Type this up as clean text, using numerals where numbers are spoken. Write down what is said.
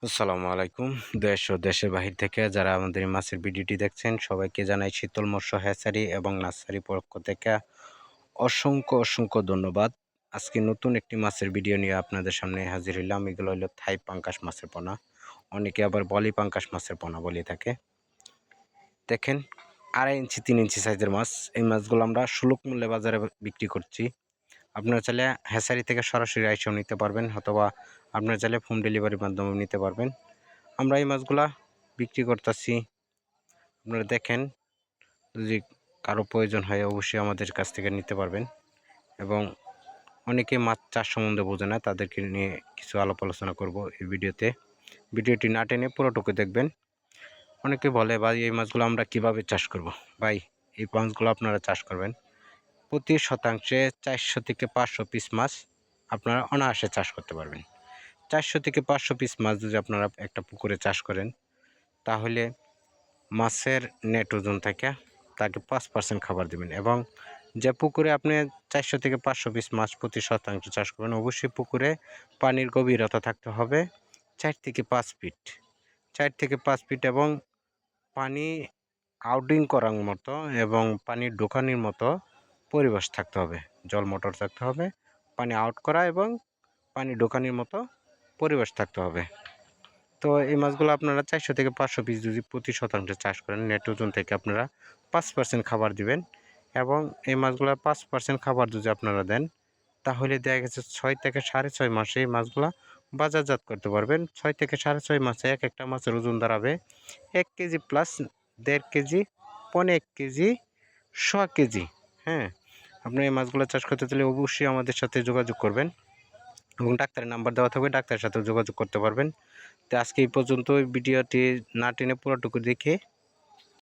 আসসালামু আলাইকুম। দেশ ও দেশের বাহির থেকে যারা আমাদের এই মাছের ভিডিওটি দেখছেন সবাইকে জানাই শীতল মৎস্য হ্যাচারি এবং নার্সারি পক্ষ থেকে অসংখ্য ধন্যবাদ। আজকে নতুন একটি মাছের ভিডিও নিয়ে আপনাদের সামনে হাজির হইলাম। এগুলো হলো থাই পাঙ্গাস মাছের পোনা, অনেকে আবার বলি পাঙ্গাস মাছের পোনা বলে থাকে। দেখেন 2.5 ইঞ্চি 3 ইঞ্চি সাইজের মাছ। এই মাছগুলো আমরা সুলভ মূল্যে বাজারে বিক্রি করছি। আপনারা চাইলে হ্যাচারি থেকে সরাসরি আইসেও নিতে পারবেন, অথবা আপনারা চাইলে হোম ডেলিভারির মাধ্যমেও নিতে পারবেন। আমরা এই মাছগুলা বিক্রি করতেছি। আপনারা দেখেন, যদি কারো প্রয়োজন হয় অবশ্যই আমাদের কাছ থেকে নিতে পারবেন। এবং অনেকে মাছ চাষ সম্বন্ধে বোঝে না, তাদেরকে নিয়ে কিছু আলাপ আলোচনা করব এই ভিডিওতে। ভিডিওটি না টেনে পুরোটুকু দেখবেন। অনেকে বলে ভাই এই মাছগুলো আমরা কিভাবে চাষ করব। ভাই, এই মাছগুলো আপনারা চাষ করবেন প্রতি শতাংশে 400 থেকে 500 পিস মাছ আপনারা অনায়াসে চাষ করতে পারবেন। 400 থেকে 500 পিস মাছ যদি আপনারা একটা পুকুরে চাষ করেন, তাহলে মাছের নেট ওজন থেকে তাকে 5% খাবার দেবেন। এবং যে পুকুরে আপনি 400 থেকে 500 পিস মাছ প্রতি শতাংশ চাষ করবেন, অবশ্যই পুকুরে পানির গভীরতা থাকতে হবে 4 থেকে 5 ফিট। 4 থেকে 5 ফিট এবং পানি আউটিং করার মতো এবং পানি ঢোকানোর মতো পরিবেশ থাকতে হবে। জল মোটর থাকতে হবে, পানি আউট করা এবং পানি ঢোকানোর মতো পরিবেশ থাকতে হবে। তো এই মাছগুলো আপনারা 400 থেকে 500 পিস যদি প্রতি শতাংশে চাষ করেন, নেট ওজন থেকে আপনারা 5% খাবার দিবেন। এবং এই মাছগুলো 5% খাবার যদি আপনারা দেন, তাহলে দেখা গেছে 6 থেকে 6.5 মাসে এই মাছগুলা বাজারজাত করতে পারবেন। 6 থেকে 6.5 মাসে এক একটা মাছের ওজন দাঁড়াবে 1 KG plus, 1.5 KG, 1.5 KG, 1.5 KG. হ্যাঁ, আপনি এই মাছগুলো চাষ করতে চাইলে অবশ্যই আমাদের সাথে যোগাযোগ করবেন এবং ডাক্তারের নাম্বার দেওয়া থাকবে, ডাক্তারের সাথে যোগাযোগ করতে পারবেন। তো আজকে এই পর্যন্ত। ভিডিওটি না টেনে পুরোটুকু দেখে